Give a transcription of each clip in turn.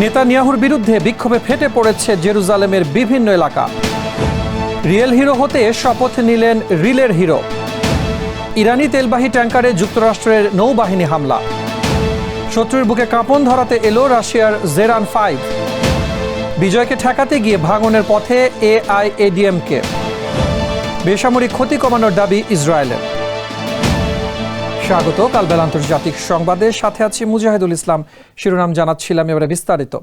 নেতানিয়াহুর বিরুদ্ধে বিক্ষোভে ফেটে পড়েছে জেরুজালেমের বিভিন্ন এলাকা। রিয়েল হিরো হতে শপথ নিলেন রিলের হিরো। ইরানি তেলবাহী ট্যাঙ্কারে যুক্তরাষ্ট্রের নৌবাহিনী হামলা। শত্রুর বুকে কাঁপন ধরাতে এলো রাশিয়ার জেরান 5। বিজয়কে ঠেকাতে গিয়ে ভাঙনের পথে এআইএডিএমকে। বেসামরিক ক্ষতি কমানোর দাবি ইসরায়েলের। স্বাগত কালবেলা আন্তর্জাতিক সংবাদে, সাথে আছি মুজাহিদুল ইসলাম। শিরোনাম জানাচ্ছিলাম, এবারে বিস্তারিত।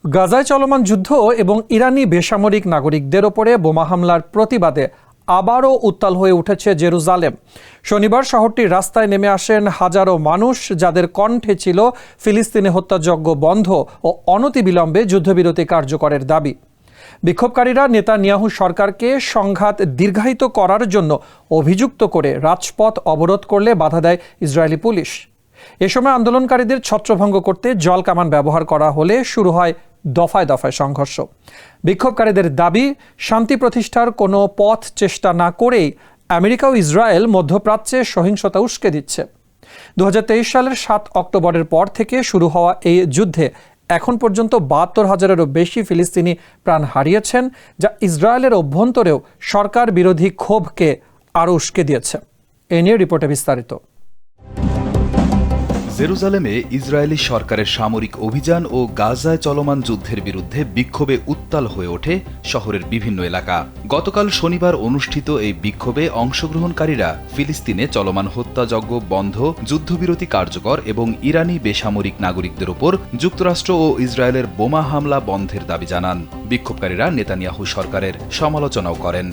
গাজায় চলমান যুদ্ধ এবং ইরানি বেসামরিক নাগরিকদের ওপরে বোমা হামলার প্রতিবাদে আবারও উত্তাল হয়ে উঠেছে জেরুজালেম। শনিবার শহরটির রাস্তায় নেমে আসেন হাজারো মানুষ, যাদের কণ্ঠে ছিল ফিলিস্তিনে হত্যাযজ্ঞ বন্ধ ও অনতিবিলম্বে যুদ্ধবিরতি কার্যকরের দাবি। বিক্ষোভকারীরা নেতানিয়াহু সরকারকে সংঘাত দীর্ঘায়িত করার জন্য অভিযুক্ত করে রাজপথ অবরোধ করলে বাধা দেয় ইসরায়েলি পুলিশ। এ সময় আন্দোলনকারীদের ছত্রভঙ্গ করতে জল কামান ব্যবহার করা হলে শুরু হয় দফায় দফায় সংঘর্ষ। বিক্ষোভকারীদের দাবি, শান্তি প্রতিষ্ঠার কোনো পথ চেষ্টা না করেই আমেরিকা ও ইসরায়েল মধ্যপ্রাচ্যে সহিংসতা উস্কে দিচ্ছে। 2023 সালের 7 অক্টোবরের পর থেকে শুরু হওয়া এই যুদ্ধে এখন পর্যন্ত 72,000-এরও বেশি ফিলিস্তিনি প্রাণ হারিয়েছেন, যা ইসরায়েলের অভ্যন্তরেও সরকার বিরোধী ক্ষোভকে আরও উস্কে দিয়েছে। এ নিয়ে রিপোর্টে বিস্তারিত। জেরুজালেমে ইসরায়েলি সরকারের সামরিক অভিযান ও গাজায় চলমান যুদ্ধের বিরুদ্ধে বিক্ষোভে উত্তাল হয়ে ওঠে শহরের বিভিন্ন এলাকা। গতকাল শনিবার অনুষ্ঠিত এই বিক্ষোভে অংশগ্রহণকারীরা ফিলিস্তিনে চলমান হত্যাযজ্ঞ বন্ধ, যুদ্ধবিরতি কার্যকর এবং ইরানি বেসামরিক নাগরিকদের ওপর যুক্তরাষ্ট্র ও ইসরায়েলের বোমা হামলা বন্ধের দাবি জানান। বিক্ষোভকারীরা নেতানিয়াহু সরকারের সমালোচনাও করেন।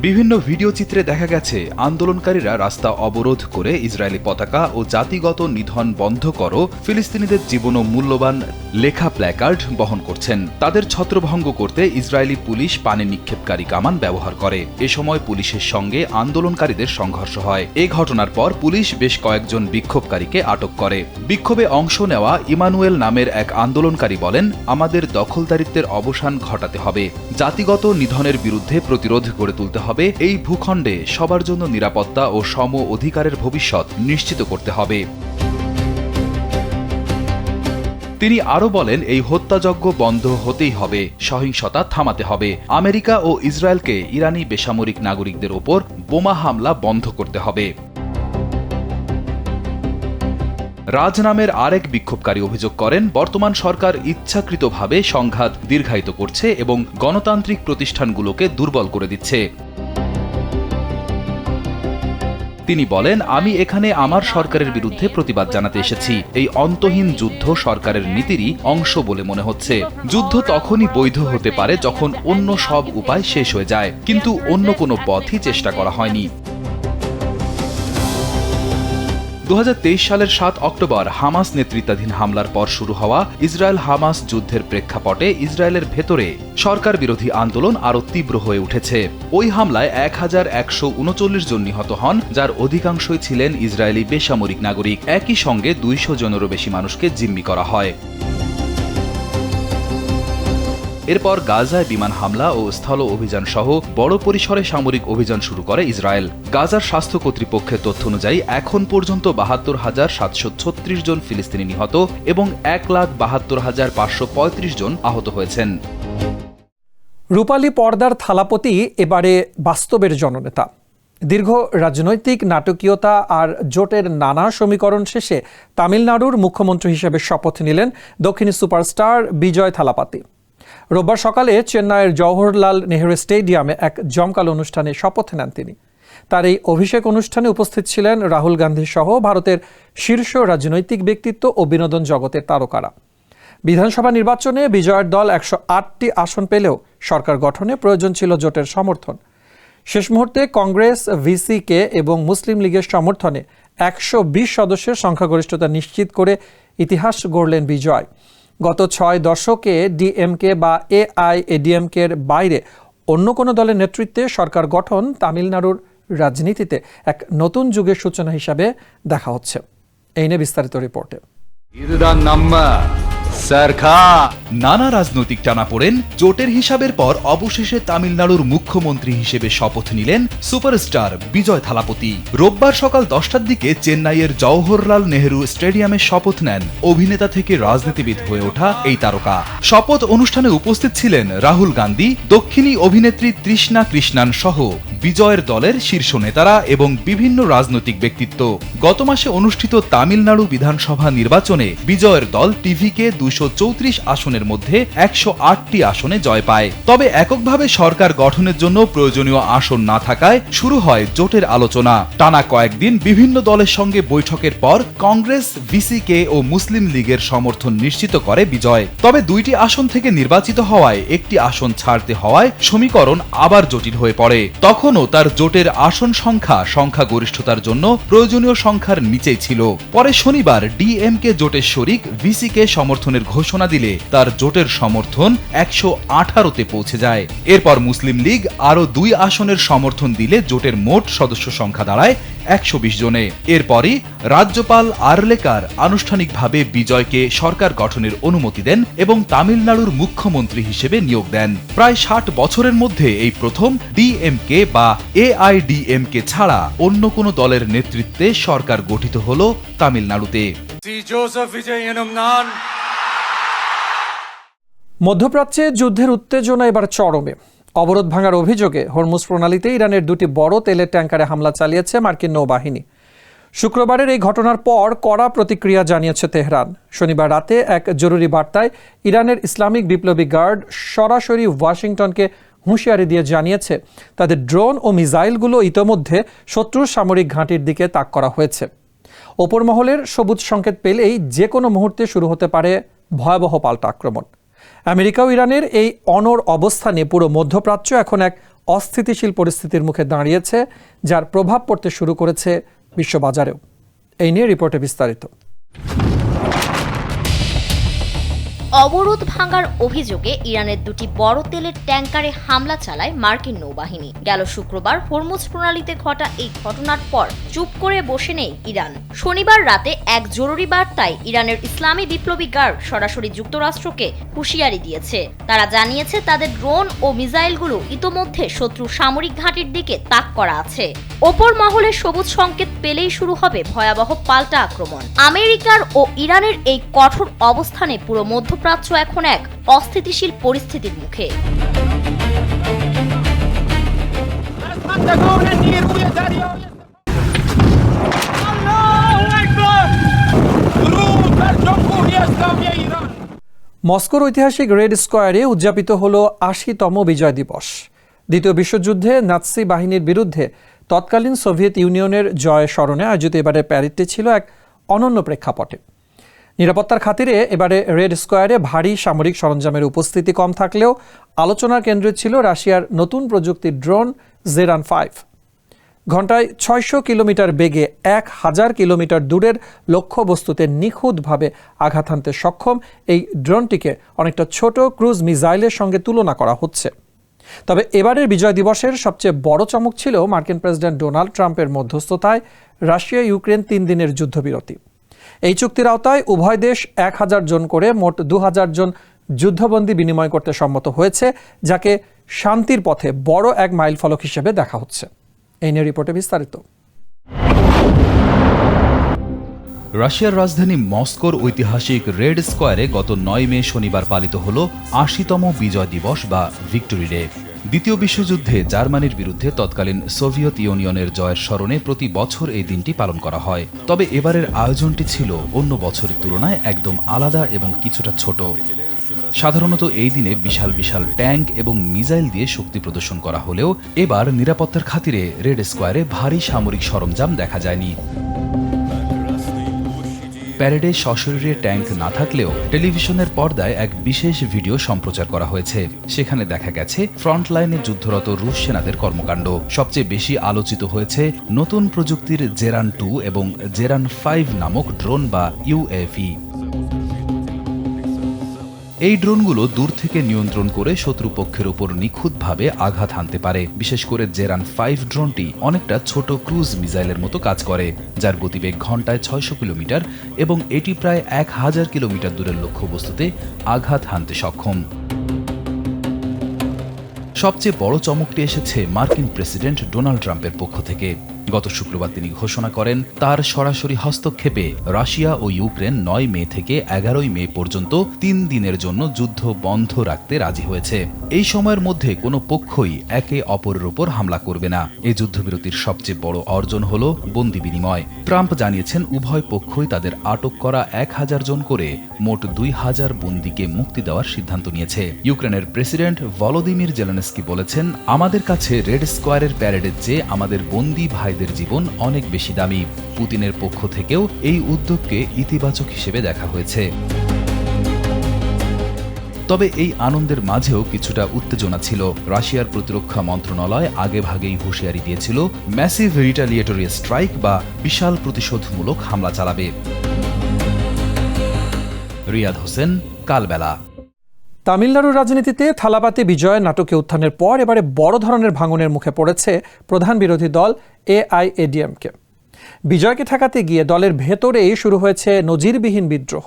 বিভিন্ন ভিডিও চিত্রে দেখা গেছে আন্দোলনকারীরা রাস্তা অবরোধ করে ইসরায়েলি পতাকা ও জাতিগত নিধন বন্ধ করো, ফিলিস্তিনিদের জীবন ও মূল্যবান লেখা প্ল্যাকার্ড বহন করছেন। তাদের ছত্রভঙ্গ করতে ইসরায়েলি পুলিশ পানি নিক্ষেপকারী কামান ব্যবহার করে। এ সময় পুলিশের সঙ্গে আন্দোলনকারীদের সংঘর্ষ হয়। এ ঘটনার পর পুলিশ বেশ কয়েকজন বিক্ষোভকারীকে আটক করে। বিক্ষোভে অংশ নেওয়া ইমানুয়েল নামের এক আন্দোলনকারী বলেন, আমাদের দখলদারিত্বের অবসান ঘটাতে হবে, জাতিগত নিধনের বিরুদ্ধে প্রতিরোধ গড়ে তুলতে হবে, এই ভূখণ্ডে সবার জন্য নিরাপত্তা ও সম অধিকারের ভবিষ্যৎ নিশ্চিত করতে হবে। তিনি আরও বলেন, এই হত্যাযজ্ঞ বন্ধ হতেই হবে, সহিংসতা থামাতে হবে। আমেরিকা ও ইসরায়েলকে ইরানি বেসামরিক নাগরিকদের ওপর বোমা হামলা বন্ধ করতে হবে। রাজ নামের আরেক বিক্ষোভকারী অভিযোগ করেন, বর্তমান সরকার ইচ্ছাকৃতভাবে সংঘাত দীর্ঘায়িত করছে এবং গণতান্ত্রিক প্রতিষ্ঠানগুলোকে দুর্বল করে দিচ্ছে। তিনি বলেন, আমি এখানে আমার সরকারের বিরুদ্ধে প্রতিবাদ জানাতে এসেছি। এই অন্তহীন যুদ্ধ সরকারের নীতিরই অংশ বলে মনে হচ্ছে। যুদ্ধ তখনই বৈধ হতে পারে যখন অন্য সব উপায় শেষ হয়ে যায়, কিন্তু অন্য কোনো পথই চেষ্টা করা হয়নি। 2023 সালের 7 অক্টোবর হামাস নেতৃত্বাধীন হামলার পর শুরু হওয়া ইসরায়েল হামাস যুদ্ধের প্রেক্ষাপটে ইসরায়েলের ভেতরে সরকার বিরোধী আন্দোলন আরও তীব্র হয়ে উঠেছে। ওই হামলায় 1139 জন নিহত হন, যার অধিকাংশই ছিলেন ইসরায়েলি বেসামরিক নাগরিক। একই সঙ্গে 200 জনেরও বেশি মানুষকে জিম্মি করা হয়। এরপর গাজায় বিমান হামলা ও স্থল অভিযান সহ বড় পরিসরে সামরিক অভিযান শুরু করে ইসরায়েল। গাজার স্বাস্থ্য কর্তৃপক্ষের তথ্য অনুযায়ী এখন পর্যন্ত 72,736 জন ফিলিস্তিনি নিহত এবং 1,72,535 জন আহত হয়েছেন। রূপালী পর্দার থালাপতি এবারে বাস্তবের জননেতা। দীর্ঘ রাজনৈতিক নাটকীয়তা আর জোটের নানা সমীকরণ শেষে তামিলনাড়ুর মুখ্যমন্ত্রী হিসেবে শপথ নিলেন দক্ষিণী সুপারস্টার বিজয় থালাপাতি। রোববার সকালে চেন্নাইয়ের জওহরলাল নেহরু স্টেডিয়ামে এক জমকালো অনুষ্ঠানে শপথ নেন তিনি। তার এই অভিষেক অনুষ্ঠানে উপস্থিত ছিলেন রাহুল গান্ধী সহ ভারতের শীর্ষ রাজনৈতিক ব্যক্তিত্ব ও বিনোদন জগতের তারকারা। বিধানসভা নির্বাচনে বিজয়ের দল 108টি আসন পেলেও সরকার গঠনে প্রয়োজন ছিল জোটের সমর্থন। শেষ মুহূর্তে কংগ্রেস, ভিসিকে এবং মুসলিম লীগের সমর্থনে 120 সদস্যের সংখ্যাগরিষ্ঠতা নিশ্চিত করে ইতিহাস গড়লেন বিজয়। গত 6 দশকে ডিএমকে বা এআইএডিএমকের বাইরে অন্য কোনো দলের নেতৃত্বে সরকার গঠন তামিলনাড়ুর রাজনীতিতে এক নতুন যুগের সূচনা হিসাবে দেখা হচ্ছে। এই নিয়ে বিস্তারিত রিপোর্টে। নানা রাজনৈতিক টানাপোড়েন, জোটের হিসাবের পর অবশেষে তামিলনাড়ুর মুখ্যমন্ত্রী হিসেবে শপথ নিলেন সুপারস্টার বিজয় থালাপতি। রোববার সকাল 10টার দিকে চেন্নাইয়ের জওহরলাল নেহেরু স্টেডিয়ামে শপথ নেন অভিনেতা থেকে রাজনীতিবিদ হয়ে ওঠা এই তারকা। শপথ অনুষ্ঠানে উপস্থিত ছিলেন রাহুল গান্ধী, দক্ষিণী অভিনেত্রী তৃষ্ণা কৃষ্ণান সহ বিজয়ের দলের শীর্ষ নেতারা এবং বিভিন্ন রাজনৈতিক ব্যক্তিত্ব। গত মাসে অনুষ্ঠিত তামিলনাড়ু বিধানসভা নির্বাচনে বিজয়ের দল টিভিকে 234 আসনের মধ্যে 108টি আসনে জয় পায়। তবে এককভাবে সরকার গঠনের জন্য প্রয়োজনীয় আসন না থাকায় শুরু হয় জোটের আলোচনা। টানা কয়েকদিন বিভিন্ন দলের সঙ্গে বৈঠকের পর কংগ্রেস, ভিসিকে ও মুসলিম লীগের সমর্থন নিশ্চিত করে বিজয়। তবে 2টি আসন থেকে নির্বাচিত হওয়ায় একটি আসন ছাড়তে হওয়ায় সমীকরণ আবার জটিল হয়ে পড়ে। তখনও তার জোটের আসন সংখ্যাগরিষ্ঠতার জন্য প্রয়োজনীয় সংখ্যার নিচেই ছিল। পরে শনিবার ডিএমকে জোটের শরিক ভিসিকে সমর্থনের ঘোষণা দিলে তার জোটের সমর্থন 118তে পৌঁছে যায়। এরপর মুসলিম লীগ আরও 2 আসনের সমর্থন দিলে জোটের মোট সদস্য সংখ্যা দাঁড়ায় 120 জনে। এরপরই রাজ্যপাল আরলেকার আনুষ্ঠানিকভাবে বিজয়কে সরকার গঠনের অনুমতি দেন এবং তামিলনাড়ুর মুখ্যমন্ত্রী হিসেবে নিয়োগ দেন। প্রায় 60 বছরের মধ্যে এই প্রথম ডিএমকে বা এআইডিএমকে ছাড়া অন্য কোনো দলের নেতৃত্বে সরকার গঠিত হল তামিলনাড়ুতে। মধ্যপ্রাচ্যে যুদ্ধের উত্তেজনা এবার চরমে। অবরোধ ভাঙার অভিযোগে হরমুজ প্রণালীতে ইরানের 2টি বড় তেলের ট্যাঙ্কারে হামলা চালিয়েছে মার্কিন নৌবাহিনী। শুক্রবারের এই ঘটনার পর কড়া প্রতিক্রিয়া জানিয়েছে তেহরান। শনিবার রাতে এক জরুরি বার্তায় ইরানের ইসলামিক বিপ্লবী গার্ড সরাসরি ওয়াশিংটনকে হুঁশিয়ারি দিয়ে জানিয়েছে তাদের ড্রোন ও মিসাইলগুলো ইতোমধ্যে শত্রুর সামরিক ঘাঁটির দিকে তাক করা হয়েছে। ওপর মহলের সবুজ সংকেত পেলেই যে কোনো মুহূর্তে শুরু হতে পারে ভয়াবহ পাল্টা আক্রমণ। আমেরিকা ও ইরানের এই অনড় অবস্থানে পুরো মধ্যপ্রাচ্য এখন এক অস্থিতিশীল পরিস্থিতির মুখে দাঁড়িয়েছে, যার প্রভাব পড়তে শুরু করেছে বিশ্ববাজারেও। এই নিয়ে রিপোর্টে বিস্তারিত। অবরোধ ভাঙার অভিযোগে ইরানের 2টি বড় তেলের ট্যাঙ্কারে হামলা চালায় মার্কিন নৌবাহিনী। গেল শুক্রবার হরমুজ প্রণালীতে ঘটা এই ঘটনার পর চুপ করে বসে নেই ইরান। শনিবার রাতে এক জরুরি বার্তায় ইরানের ইসলামী বিপ্লবী গার্ড সরাসরি যুক্তরাষ্ট্রকে হুঁশিয়ারি দিয়েছে। তারা জানিয়েছে তাদের ড্রোন ও মিসাইলগুলো ইতোমধ্যে শত্রুর সামরিক ঘাঁটির দিকে তাক করা আছে। ওপর মহলের সবুজ সংকেত পেলেই শুরু হবে ভয়াবহ পাল্টা আক্রমণ। আমেরিকার ও ইরানের এই কঠোর অবস্থানে পুরো মধ্যপ্রাচ্য এখন এক অস্থিতিশীল পরিস্থিতির মুখে। মস্কোর ঐতিহাসিক রেড স্কোয়ারে উদযাপিত হল 80তম বিজয় দিবস। দ্বিতীয় বিশ্বযুদ্ধে নাৎসি বাহিনীর বিরুদ্ধে তৎকালীন সোভিয়েত ইউনিয়নের জয় স্মরণে আয়োজিত এবারের প্যারেডটি ছিল এক অনন্য প্রেক্ষাপটে। নিরাপত্তার খাতিরে এবারে রেড স্কোয়ারে ভারী সামরিক সরঞ্জামের উপস্থিতি কম থাকলেও আলোচনার কেন্দ্রে ছিল রাশিয়ার নতুন প্রযুক্তির ড্রোন জেরান 5। ঘণ্টায় 600 কিলোমিটার বেগে 1000 কিলোমিটার দূরের লক্ষ্যবস্তুতে নিখুঁতভাবে আঘাত হানতে সক্ষম এই ড্রোনটিকে অনেকটা ছোট ক্রুজ মিসাইলের সঙ্গে তুলনা করা হচ্ছে। তবে এবারের বিজয় দিবসের সবচেয়ে বড় চমক ছিল মার্কিন প্রেসিডেন্ট ডোনাল্ড ট্রাম্পের মধ্যস্থতায় রাশিয়া ইউক্রেন 3 দিনের যুদ্ধবিরতি। এই চুক্তির আওতায় উভয় দেশ 1000 জন করে মোট 2000 জন যুদ্ধবন্দী বিনিময় করতে সম্মত হয়েছে, যাকে শান্তির পথে বড় এক মাইলফলক হিসেবে দেখা হচ্ছে। এই নিয়ে রিপোর্টে বিস্তারিত। রাশিয়ার রাজধানী মস্কোর ঐতিহাসিক রেড স্কোয়ারে গত 9 মে শনিবার পালিত হল 80তম বিজয় দিবস বা ভিক্টোরি ডে। দ্বিতীয় বিশ্বযুদ্ধে জার্মানির বিরুদ্ধে তৎকালীন সোভিয়েত ইউনিয়নের জয়ের স্মরণে প্রতি বছর এই দিনটি পালন করা হয়। তবে এবারের আয়োজনটি ছিল অন্য বছরের তুলনায় একদম আলাদা এবং কিছুটা ছোট। সাধারণত এই দিনে বিশাল বিশাল ট্যাঙ্ক এবং মিসাইল দিয়ে শক্তি প্রদর্শন করা হলেও এবার নিরাপত্তার খাতিরে রেড স্কোয়ারে ভারী সামরিক সরঞ্জাম দেখা যায়নি। প্যারেডে সশরীরে ট্যাঙ্ক না থাকলেও টেলিভিশনের পর্দায় এক বিশেষ ভিডিও সম্প্রচার করা হয়েছে। সেখানে দেখা গেছে ফ্রন্টলাইনে যুদ্ধরত রুশ সেনাদের কর্মকাণ্ড। সবচেয়ে বেশি আলোচিত হয়েছে নতুন প্রযুক্তির জেরান 2 এবং জেরান 5 নামক ড্রোন বা ইউএভি। এই ড্রোনগুলো দূর থেকে নিয়ন্ত্রণ করে শত্রুপক্ষের উপর নিখুঁতভাবে আঘাত হানতে পারে। বিশেষ করে জেরান 5 ড্রোনটি অনেকটা ছোট ক্রুজ মিসাইলের মতো কাজ করে, যার গতিবেগ ঘন্টায় 600 কিলোমিটার এবং এটি প্রায় 1000 কিলোমিটার দূরের লক্ষ্যবস্তুতে আঘাত হানতে সক্ষম। সবচেয়ে বড় চমকটি এসেছে মার্কিন প্রেসিডেন্ট ডোনাল্ড ট্রাম্পের পক্ষ থেকে। গত শুক্রবার তিনি ঘোষণা করেন তার সরাসরি হস্তক্ষেপে রাশিয়া ও ইউক্রেন 9 মে থেকে 11 মে পর্যন্ত 3 দিনের জন্য যুদ্ধ বন্ধ রাখতে রাজি হয়েছে। এই সময়ের মধ্যে কোনো পক্ষই একে অপরের উপর হামলা করবে না। এই যুদ্ধবিরতির সবচেয়ে বড় অর্জন হল বন্দি বিনিময়। ট্রাম্প জানিয়েছেন উভয় পক্ষই তাদের আটক করা 1000 জন করে মোট 2000 বন্দীকে মুক্তি দেওয়ার সিদ্ধান্ত নিয়েছে। ইউক্রেনের প্রেসিডেন্ট ভলোদিমির জেলেনস্কি বলেছেন, আমাদের কাছে রেড স্কোয়ারের প্যারেডের চেয়ে আমাদের বন্দী ভাইদের জীবন অনেক বেশি দামি। পুতিনের পক্ষ থেকেও এই উদ্যোগকে ইতিবাচক হিসেবে দেখা হয়েছে। তবে এই আনন্দের মাঝেও কিছুটা উত্তেজনা ছিল। রাশিয়ার প্রতিরক্ষা মন্ত্রণালয় আগেভাগেই হুঁশিয়ারি দিয়েছিল ম্যাসিভ রিটালিয়েটরি স্ট্রাইক বা বিশাল প্রতিশোধমূলক হামলা চালাবে। রিয়াদ হোসেন, কালবেলা। তামিলনাড়ুর রাজনীতিতে থালাপাতি বিজয় নাটকে উত্থানের পর এবারে বড় ধরনের ভাঙনের মুখে পড়েছে প্রধান বিরোধী দল এআইএডিএমকে। বিজয়কে ঠেকাতে গিয়ে দলের ভেতরেই শুরু হয়েছে নজিরবিহীন বিদ্রোহ।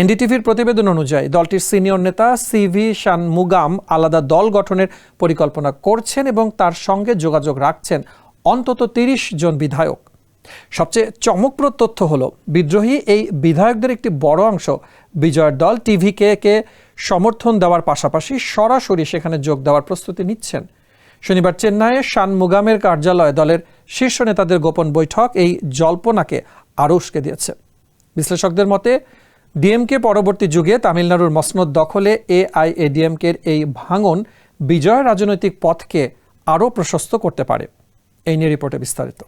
এনডিটিভির প্রতিবেদন অনুযায়ী দলটির সিনিয়র নেতা সিভি শানমুগাম আলাদা দল গঠনের পরিকল্পনা করছেন এবং তার সঙ্গে যোগাযোগ রাখছেন অন্তত 30 জন বিধায়ক। সবচেয়ে চমকপ্রদ তথ্য হলো বিদ্রোহী এই বিধায়কদের একটি বড় অংশ বিজয়ের দল টিভিকে সমর্থন দেওয়ার পাশাপাশি সরাসরি সেখানে যোগ দেওয়ার প্রস্তুতি নিচ্ছেন। শনিবার চেন্নাইয়ে শানমুগামের কার্যালয়ে দলের শীর্ষ নেতাদের গোপন বৈঠক এই জল্পনাকে আরও উস্কে দিয়েছে। বিশ্লেষকদের মতে ডিএমকে পরবর্তী যুগে তামিলনাড়ুর মসনদ দখলে এআইএডিএমকের এই ভাঙন বিজয়ের রাজনৈতিক পথকে আরও প্রশস্ত করতে পারে। এই নিয়ে রিপোর্টে বিস্তারিত।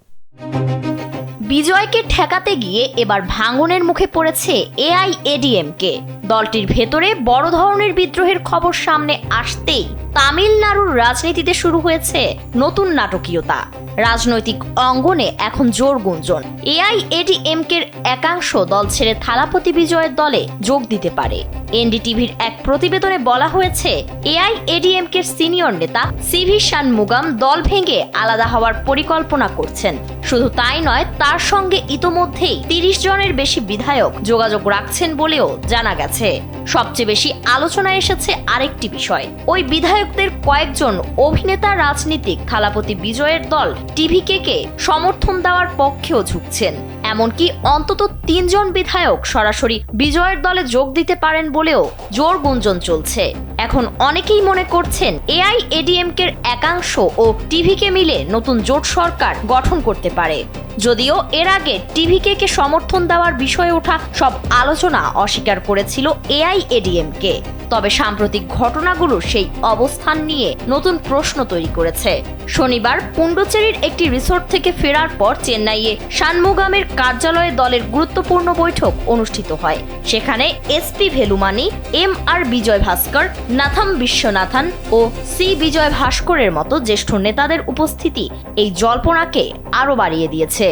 বিজয়কে ঠেকাতে গিয়ে এবার ভাঙনের মুখে পড়েছে এআইএডিএমকে। দলটির ভেতরে বড় ধরনের বিদ্রোহের খবর সামনে আসতেই তামিলনাড়ুর রাজনীতিতে শুরু হয়েছে নতুন নাটকীয়তা। রাজনৈতিক অঙ্গনে এখন জোর গুঞ্জন এআইএডিএমকের একাংশ দল ছেড়ে থালাপতি বিজয়ের দলে যোগ দিতে পারে। এনডিটিভির এক প্রতিবেদনে বলা হয়েছে এআইএডিএমকের সিনিয়র নেতা সিভি শানমুগাম দল ভেঙে আলাদা হওয়ার পরিকল্পনা করছেন। শুধু তাই নয়, তার সঙ্গে ইতোমধ্যেই 30 জনের বেশি বিধায়ক যোগাযোগ রাখছেন বলেও জানা গেছে। সবচেয়ে বেশি আলোচনায় এসেছে আরেকটি বিষয়, ওই বিধায়কদের কয়েকজন অভিনেতা রাজনীতিক থালাপতি বিজয়ের দল টিভিকে সমর্থন দেওয়ার পক্ষেও ঝুঁকছেন। এমনকি অন্তত 3 জন বিধায়ক সরাসরি বিজয়ের দলে যোগ দিতে পারেন বলেও জোর গুঞ্জন চলছে। এখন অনেকেই মনে করছেন এআইএডিএমকের একাংশ ও টিভিকে মিলে নতুন জোট সরকার গঠন করতে পারে। যদিও এর আগে টিভিকে সমর্থন দেওয়ার বিষয়ে ওঠা সব আলোচনা অস্বীকার করেছিল এআইএডিএমকে। তবে সাম্প্রতিক ঘটনাগুলো সেই অবস্থান নিয়ে নতুন প্রশ্ন তৈরি করেছে। শনিবার পুন্ডুচেরির একটি রিসোর্ট থেকে ফেরার পর চেন্নাইয়ে শানমুগামের কার্যালয়ে দলের গুরুত্বপূর্ণ বৈঠক অনুষ্ঠিত হয়। সেখানে এসপি ভেলুমানি, এম.আর. বিজয় ভাস্কর, নাথাম বিশ্বনাথন ও সি বিজয় ভাস্করের মতো জ্যেষ্ঠ নেতাদের উপস্থিতি এই জল্পনাকে আরও বাড়িয়ে দিয়েছে।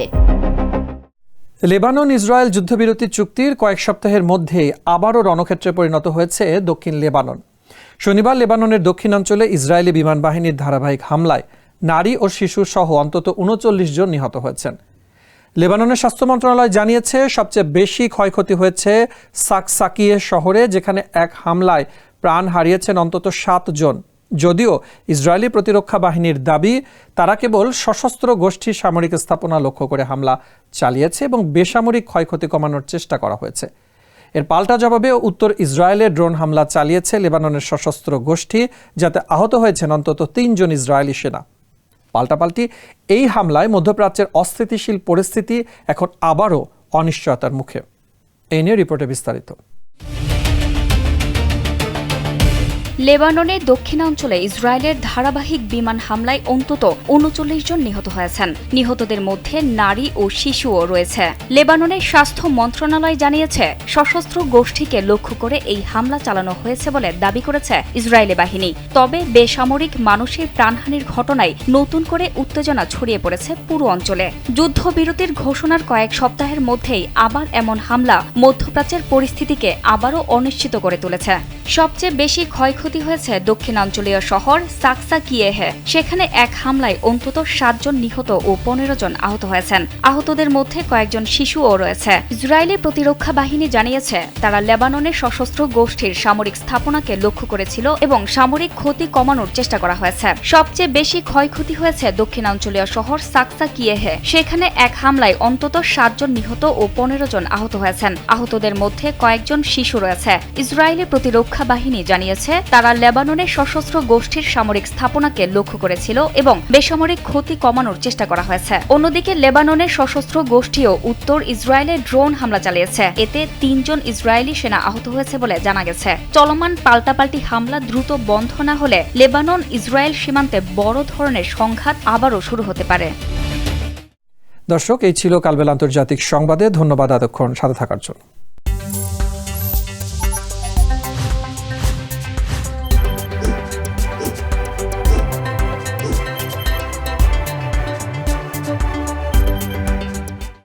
লেবানন ইসরায়েল যুদ্ধবিরতি চুক্তির কয়েক সপ্তাহের মধ্যেই আবারও রণক্ষেত্রে পরিণত হয়েছে দক্ষিণ লেবানন। শনিবার লেবাননের দক্ষিণাঞ্চলে ইসরায়েলি বিমান বাহিনীর ধারাবাহিক হামলায় নারী ও শিশু সহ অন্তত 39 জন নিহত হয়েছেন। লেবাননের স্বাস্থ্য মন্ত্রণালয় জানিয়েছে সবচেয়ে বেশি ক্ষয়ক্ষতি হয়েছে সাকসাকিয়ে শহরে, যেখানে এক হামলায় প্রাণ হারিয়েছেন অন্তত 7 জন। যদিও ইসরায়েলি প্রতিরক্ষা বাহিনীর দাবি তারা কেবল সশস্ত্র গোষ্ঠীর সামরিক স্থাপনা লক্ষ্য করে হামলা চালিয়েছে এবং বেসামরিক ক্ষয়ক্ষতি কমানোর চেষ্টা করা হয়েছে। এর পাল্টা জবাবে উত্তর ইসরায়েলে ড্রোন হামলা চালিয়েছে লেবাননের সশস্ত্র গোষ্ঠী, যাতে আহত হয়েছেন অন্তত 3 জন ইসরায়েলি সেনা। পাল্টাপাল্টি এই হামলায় মধ্যপ্রাচ্যের অস্থিতিশীল পরিস্থিতি এখন আবারও অনিশ্চয়তার মুখে। এই নিয়ে রিপোর্টে বিস্তারিত। লেবাননের দক্ষিণাঞ্চলে ইসরায়েলের ধারাবাহিক বিমান হামলায় অন্তত 39 জন নিহত হয়েছেন। নিহতদের মধ্যে নারী ও শিশুও রয়েছে। লেবাননের স্বাস্থ্য মন্ত্রণালয় জানিয়েছে সশস্ত্র গোষ্ঠীকে লক্ষ্য করে এই হামলা চালানো হয়েছে বলে দাবি করেছে ইসরায়েলি বাহিনী। তবে বেসামরিক মানুষের প্রাণহানির ঘটনায় নতুন করে উত্তেজনা ছড়িয়ে পড়েছে পুরো অঞ্চলে। যুদ্ধবিরতির ঘোষণার কয়েক সপ্তাহের মধ্যেই আবার এমন হামলা মধ্যপ্রাচ্যের পরিস্থিতিকে আবারও অনিশ্চিত করে তুলেছে। সবচেয়ে বেশি ক্ষয়ক্ষতি হয়েছে দক্ষিণাঞ্চলীয় শহর সাকসা কিয়েহে। সেখানে এক হামলায় অন্তত 7 জন নিহত ও 15 জন আহত হয়েছেন। আহতদের মধ্যে কয়েকজন শিশুও রয়েছে। ইসরায়েলি প্রতিরক্ষা বাহিনী জানিয়েছে তারা লেবাননের সশস্ত্র গোষ্ঠীর সামরিক স্থাপনাকে লক্ষ্য করেছিল এবং সামরিক ক্ষতি কমানোর চেষ্টা করা হয়েছে। সবচেয়ে বেশি ক্ষয়ক্ষতি হয়েছে দক্ষিণাঞ্চলীয় শহর সাকসা কিয়েহে। সেখানে এক হামলায় অন্তত 7 জন নিহত ও 15 জন আহত হয়েছেন। আহতদের মধ্যে কয়েকজন শিশু রয়েছে। ইসরায়েলি প্রতিরক্ষা বাহিনী জানিয়েছে তারা লেবাননের সশস্ত্র গোষ্ঠীর সামরিক স্থাপনাকে লক্ষ্য করেছিল এবং বেসামরিক ক্ষতি কমানোর চেষ্টা করা হয়েছে। অন্যদিকে লেবাননের সশস্ত্র গোষ্ঠীও উত্তর ইসরায়েলে ড্রোন হামলা চালিয়েছে। এতে 3 জন ইসরায়েলি সেনা আহত হয়েছে বলে জানা গেছে। চলমান পাল্টাপাল্টি হামলা দ্রুত বন্ধ না হলে লেবানন ইসরায়েল সীমান্তে বড় ধরনের সংঘাত আবারও শুরু হতে পারে। দর্শক, এই ছিল কালবেলা আন্তর্জাতিক সংবাদে। ধন্যবাদ এতক্ষণ সাথে থাকার জন্য।